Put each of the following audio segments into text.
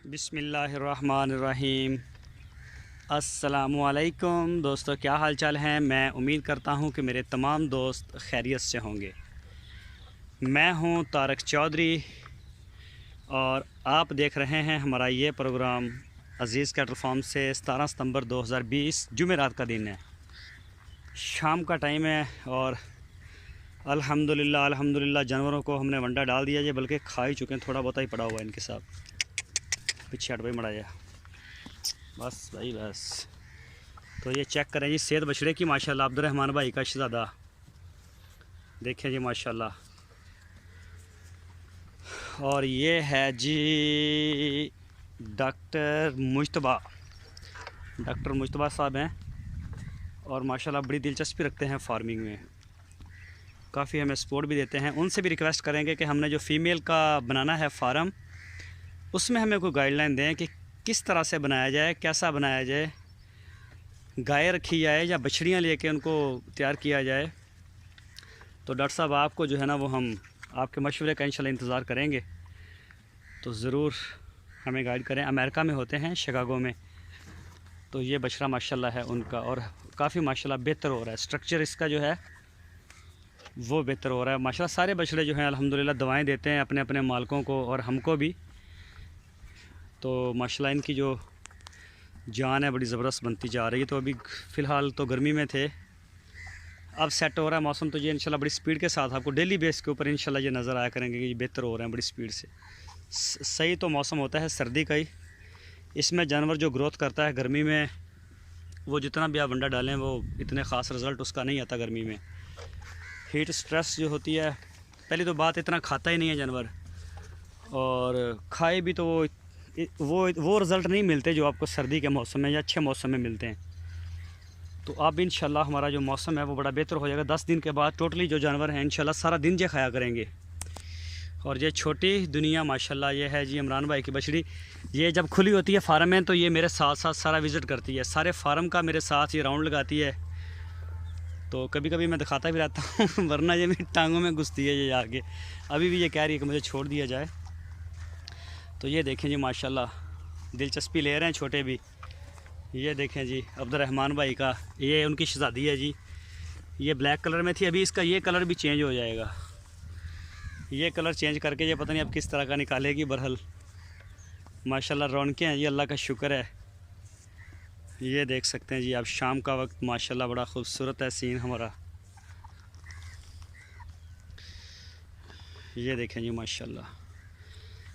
बिस्मिल्लाहिर्रहमानिर्रहीम। अस्सलामुअलैकुम दोस्तों, क्या हाल चाल हैं। मैं उम्मीद करता हूं कि मेरे तमाम दोस्त खैरियत से होंगे। मैं हूं तारक चौधरी और आप देख रहे हैं हमारा ये प्रोग्राम अज़ीज़ कैटल फार्म से। 17 सितंबर 2020 जुमेरात का दिन है, शाम का टाइम है और अल्हम्दुलिल्लाह जानवरों को हमने वंडा डाल दिया है, बल्कि खा ही चुके हैं। थोड़ा बहुत ही पड़ा हुआ है इनके साथ। पीछे हट भाई मड़ा जा, बस भाई बस। तो ये चेक करें जी सेहत बछड़े की माशाल्लाह। अब्दुर्रहमान भाई का शहज़ादा देखें जी माशाल्लाह। और ये है जी डॉक्टर मुश्तबा साहब हैं और माशाल्लाह बड़ी दिलचस्पी रखते हैं फार्मिंग में, काफ़ी हमें सपोर्ट भी देते हैं। उनसे भी रिक्वेस्ट करेंगे कि हमने जो फ़ीमेल का बनाना है फार्म, उसमें हमें कोई गाइडलाइन दें कि किस तरह से बनाया जाए, कैसा बनाया जाए, गाय रखी जाए या बछड़ियाँ लेके उनको तैयार किया जाए। तो डॉक्टर साहब आपको जो है ना वो हम आपके मशवरे का इंशाल्लाह इंतज़ार करेंगे। तो ज़रूर हमें गाइड करें। अमेरिका में होते हैं, शिकागो में। तो ये बछड़ा माशाल्लाह है उनका और काफ़ी माशाल्लाह बेहतर हो रहा है। स्ट्रक्चर इसका जो है वो बेहतर हो रहा है माशाल्लाह। सारे बछड़े जो हैं अल्हम्दुलिल्लाह दवाएं देते हैं अपने अपने मालिकों को और हमको भी। तो माशाल्लाह इनकी जो जान है बड़ी ज़बरदस्त बनती जा रही है। तो अभी फ़िलहाल तो गर्मी में थे, अब सेट हो रहा है मौसम। तो ये इंशाल्लाह बड़ी स्पीड के साथ आपको डेली बेस के ऊपर इंशाल्लाह ये नज़र आया करेंगे कि ये बेहतर हो रहे हैं बड़ी स्पीड से। सही तो मौसम होता है सर्दी का ही, इसमें जानवर जो ग्रोथ करता है गर्मी में, वो जितना भी आप अंडा डालें वो इतने ख़ास रिज़ल्ट उसका नहीं आता गर्मी में। हीट स्ट्रेस जो होती है, पहली तो बात इतना खाता ही नहीं है जानवर, और खाए भी तो वो रिज़ल्ट नहीं मिलते जो आपको सर्दी के मौसम में या अच्छे मौसम में मिलते हैं। तो अब इंशाल्लाह हमारा जो मौसम है वो बड़ा बेहतर हो जाएगा। 10 दिन के बाद टोटली जो जानवर हैं इंशाल्लाह सारा दिन जे खाया करेंगे। और ये छोटी दुनिया माशाल्लाह ये है जी इमरान भाई की बछड़ी। ये जब खुली होती है फार्म में तो ये मेरे साथ साथ सारा विज़िट करती है, सारे फार्म का मेरे साथ ये राउंड लगाती है। तो कभी कभी मैं दिखाता भी रहता हूँ वरना ये मेरी टांगों में घुसती है ये आगे। अभी भी ये कह रही है कि मुझे छोड़ दिया जाए। तो ये देखें जी माशाल्लाह दिलचस्पी ले रहे हैं छोटे भी। ये देखें जी अब्दुर्रहमान भाई का, ये उनकी शहज़ादी है जी। ये ब्लैक कलर में थी, अभी इसका ये कलर भी चेंज हो जाएगा। ये कलर चेंज करके ये पता नहीं अब किस तरह का निकालेगी। बरहल माशाल्लाह रौनकें हैं जी, अल्लाह का शुक्र है। ये देख सकते हैं जी अब शाम का वक्त माशाल्लाह बड़ा खूबसूरत है सीन हमारा। ये देखें जी माशाल्लाह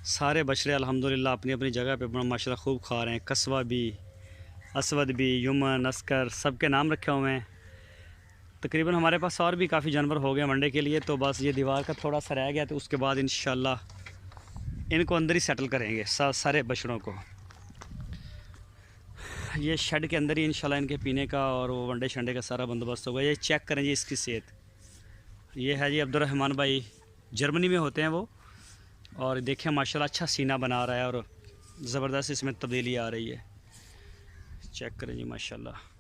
सारे बछड़े अल्हम्दुलिल्लाह अपनी अपनी जगह पे माशाल्लाह खूब खा रहे हैं। कस्बा भी, असवद भी, युमन, अस्कर, सब के नाम रखे हुए हैं। तकरीबन हमारे पास और भी काफ़ी जानवर हो गए वनडे के लिए। तो बस ये दीवार का थोड़ा सा रह गया, तो उसके बाद इंशाल्लाह इनको अंदर ही सेटल करेंगे सारे बछड़ों को। ये शेड के अंदर ही इंशाल्लाह इनके पीने का और वो वनडे शंडे का सारा बंदोबस्त होगा। ये चेक करें जी इसकी सेहत। ये है जी अब्दुर्रहमान भाई, जर्मनी में होते हैं वो। और देखें माशाल्लाह अच्छा सीना बना रहा है और ज़बरदस्त इसमें तब्दीली आ रही है। चेक करें जी माशाल्लाह।